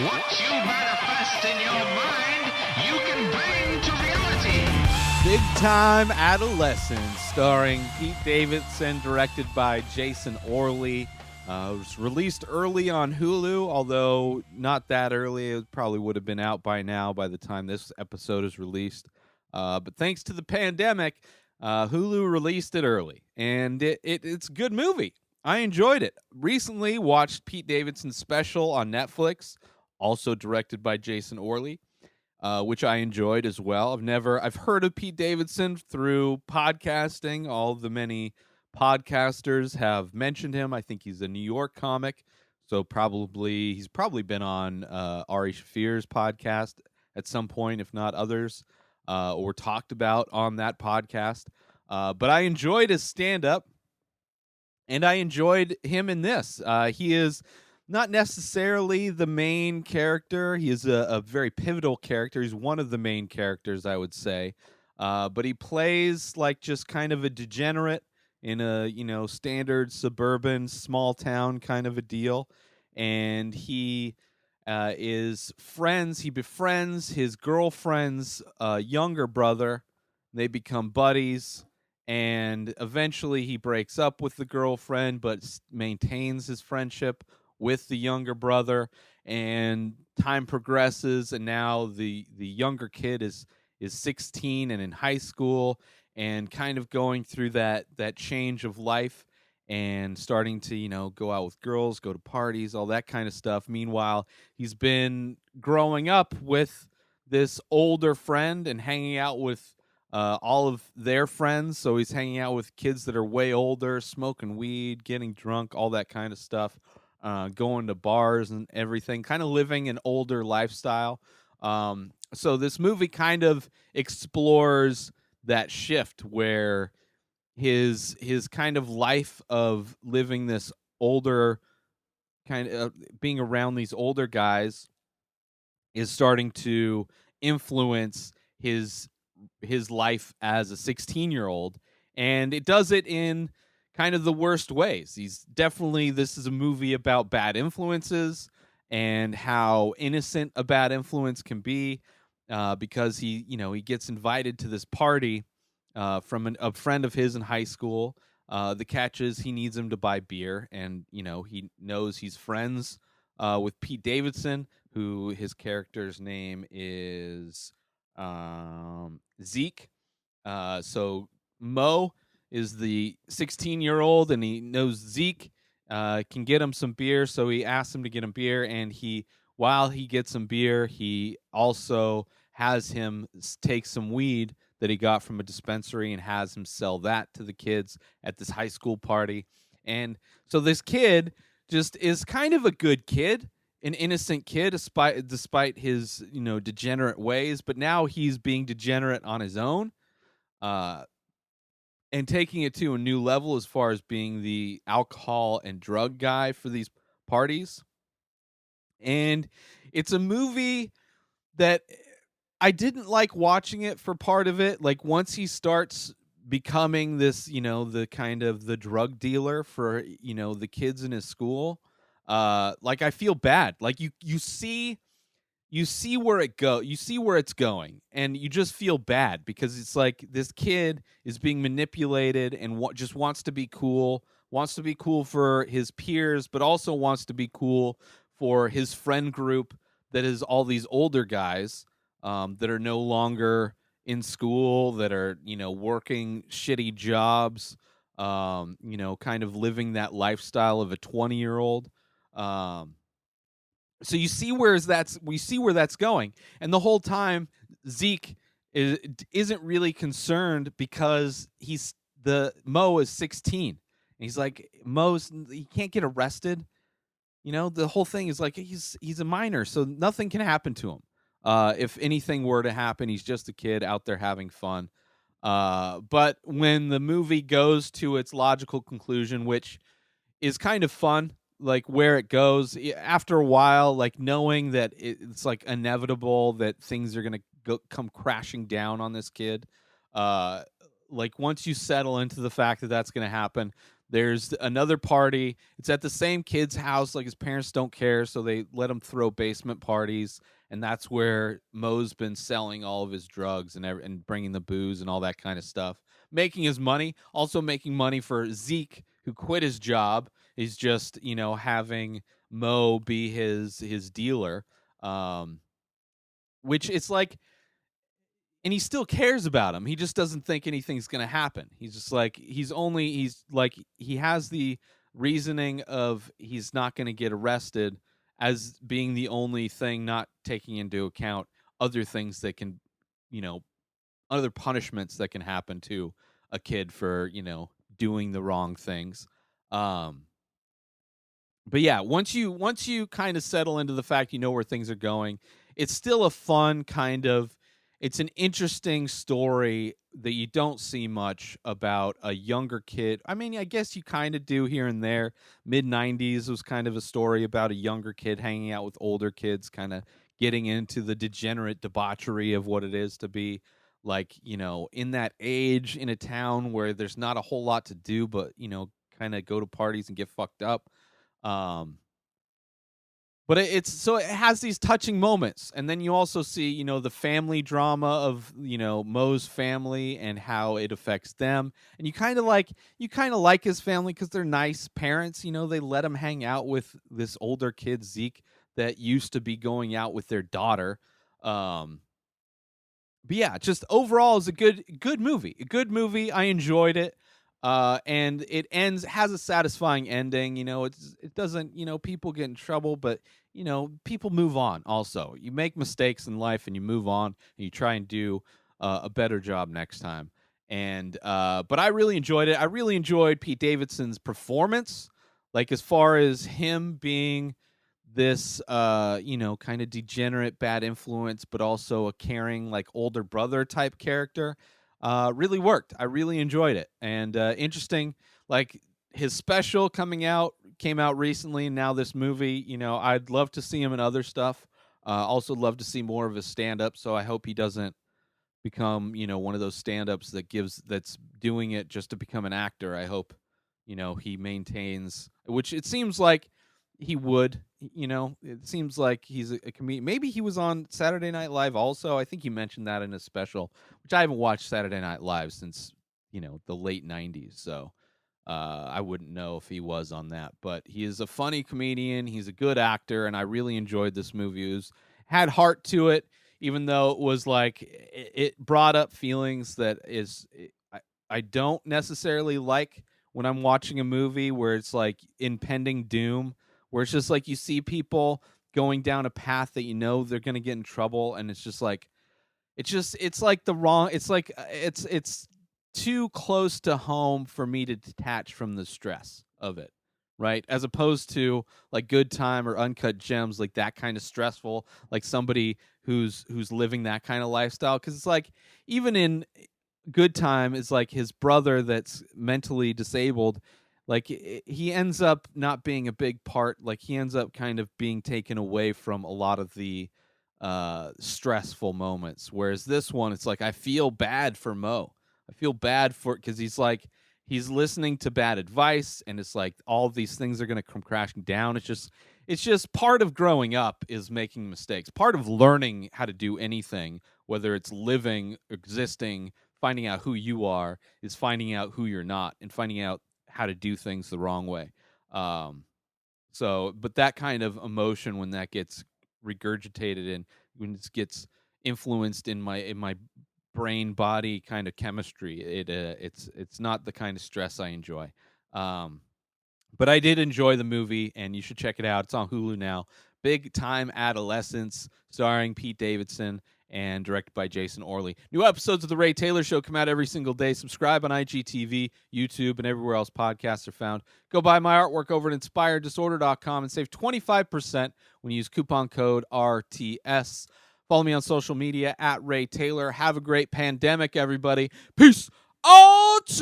What you manifest in your mind, you can bring to reality. Big Time Adolescence, starring Pete Davidson, directed by Jason Orley. It was released early on Hulu, although not that early. It probably would have been out by now by the time this episode is released. But thanks to the pandemic, Hulu released it early, and it's a good movie. I enjoyed it. Recently watched Pete Davidson's special on Netflix, also directed by Jason Orley, which I enjoyed as well. I've heard of Pete Davidson through podcasting. All the many podcasters have mentioned him. I think he's a New York comic, so he's probably been on Ari Shaffir's podcast at some point, if not others, or talked about on that podcast. But I enjoyed his stand-up, and I enjoyed him in this. He is not necessarily the main character. He is a very pivotal character. He's one of the main characters, I would say. But he plays like just kind of a degenerate in a, standard suburban small town kind of a deal. And he he befriends his girlfriend's younger brother. They become buddies. And eventually he breaks up with the girlfriend, but maintains his friendship with the younger brother, and time progresses, and now the younger kid is 16 and in high school, and kind of going through that change of life, and starting to go out with girls, go to parties, all that kind of stuff. Meanwhile, he's been growing up with this older friend and hanging out with all of their friends. So he's hanging out with kids that are way older, smoking weed, getting drunk, all that kind of stuff. Going to bars and everything, kind of living an older lifestyle. So this movie kind of explores that shift where his kind of life of living this older kind of being around these older guys is starting to influence his life as a 16-year-old, and it does it in kind of the worst ways. This is a movie about bad influences and how innocent a bad influence can be, because he gets invited to this party from a friend of his in high school. The catch is he needs him to buy beer, and he knows he's friends with Pete Davidson, who his character's name is Zeke. So Mo is the 16-year-old, and he knows Zeke can get him some beer, so he asks him to get him beer, and while he gets some beer, he also has him take some weed that he got from a dispensary and has him sell that to the kids at this high school party. And so this kid just is kind of a good kid, an innocent kid, despite his degenerate ways, but now he's being degenerate on his own. And taking it to a new level as far as being the alcohol and drug guy for these parties. And it's a movie that I didn't like watching it for part of it. Like, once he starts becoming this, the kind of the drug dealer for, the kids in his school, like, I feel bad. Like, you see where it's going, and you just feel bad, because it's like this kid is being manipulated and just wants to be cool for his peers, but also wants to be cool for his friend group that is all these older guys that are no longer in school, that are working shitty jobs, kind of living that lifestyle of a 20-year-old. So we see where that's going, and the whole time Zeke isn't really concerned, because Mo is 16, and he's like, he can't get arrested. The whole thing is like he's a minor, so nothing can happen to him. If anything were to happen, he's just a kid out there having fun. But when the movie goes to its logical conclusion, which is kind of fun, like where it goes after a while, like knowing that it's like inevitable that things are going to come crashing down on this kid. Like, once you settle into the fact that that's going to happen, There's another party. It's at the same kid's house. Like his parents don't care, so they let him throw basement parties, and that's where Mo's been selling all of his drugs and bringing the booze and all that kind of stuff, making his money. Also making money for Zeke, who quit his job. He's just having Mo be his dealer, um, which it's like, and he still cares about him. He just doesn't think anything's going to happen. He's just like, he has the reasoning of he's not going to get arrested as being the only thing, not taking into account other things that can, you know, other punishments that can happen to a kid for, doing the wrong things. Um, but yeah, once you kind of settle into the fact where things are going, it's still a fun kind of, it's an interesting story that you don't see much about a younger kid. I mean, I guess you kind of do here and there. Mid 90s was kind of a story about a younger kid hanging out with older kids, kind of getting into the degenerate debauchery of what it is to be like, in that age in a town where there's not a whole lot to do but, kind of go to parties and get fucked up. um, but it has these touching moments, and then you also see, the family drama of, Mo's family and how it affects them, and you kind of like his family because they're nice parents. They let him hang out with this older kid Zeke that used to be going out with their daughter. Um, but yeah, just overall is a good movie. A good movie. I enjoyed it. And it has a satisfying ending. It doesn't, people get in trouble, but people move on. Also, you make mistakes in life and you move on and you try and do a better job next time. And but I really enjoyed it. I really enjoyed Pete Davidson's performance, like as far as him being this kind of degenerate bad influence but also a caring like older brother type character. Really worked. I really enjoyed it. And interesting, like his special came out recently, and now this movie, I'd love to see him in other stuff. Also love to see more of his stand up, so I hope he doesn't become, one of those stand-ups that's doing it just to become an actor. I hope, he maintains, which it seems like he would, it seems like he's a comedian. Maybe he was on Saturday Night Live also. I think he mentioned that in his special, which I haven't watched Saturday Night Live since, the late 90s. So I wouldn't know if he was on that, but he is a funny comedian. He's a good actor, and I really enjoyed this movie. Had heart to it, even though it was like it brought up feelings that I don't necessarily like when I'm watching a movie where it's like impending doom, where it's just like you see people going down a path that they're going to get in trouble, and it's just like it's like the wrong, it's too close to home for me to detach from the stress of it, right? As opposed to like Good Time or Uncut Gems, like that kind of stressful, like somebody who's living that kind of lifestyle. Because it's like, even in Good Time, is like his brother that's mentally disabled. Like he ends up not being a big part. Like he ends up kind of being taken away from a lot of the stressful moments. Whereas this one, it's like I feel bad for Mo. I feel bad for, because he's listening to bad advice, and it's like all these things are going to come crashing down. It's just part of growing up is making mistakes. Part of learning how to do anything, whether it's living, existing, finding out who you are, is finding out who you're not and finding out how to do things the wrong way. But that kind of emotion, when that gets regurgitated and when it gets influenced in my brain body kind of chemistry, it's not the kind of stress I enjoy. But I did enjoy the movie, and you should check it out. It's on Hulu now. Big Time Adolescence, starring Pete Davidson and directed by Jason Orley. New episodes of The Ray Taylor Show come out every single day. Subscribe on IGTV, YouTube, and everywhere else podcasts are found. Go buy my artwork over at inspireddisorder.com and save 25% when you use coupon code RTS. Follow me on social media at Ray Taylor. Have a great pandemic, everybody. Peace out!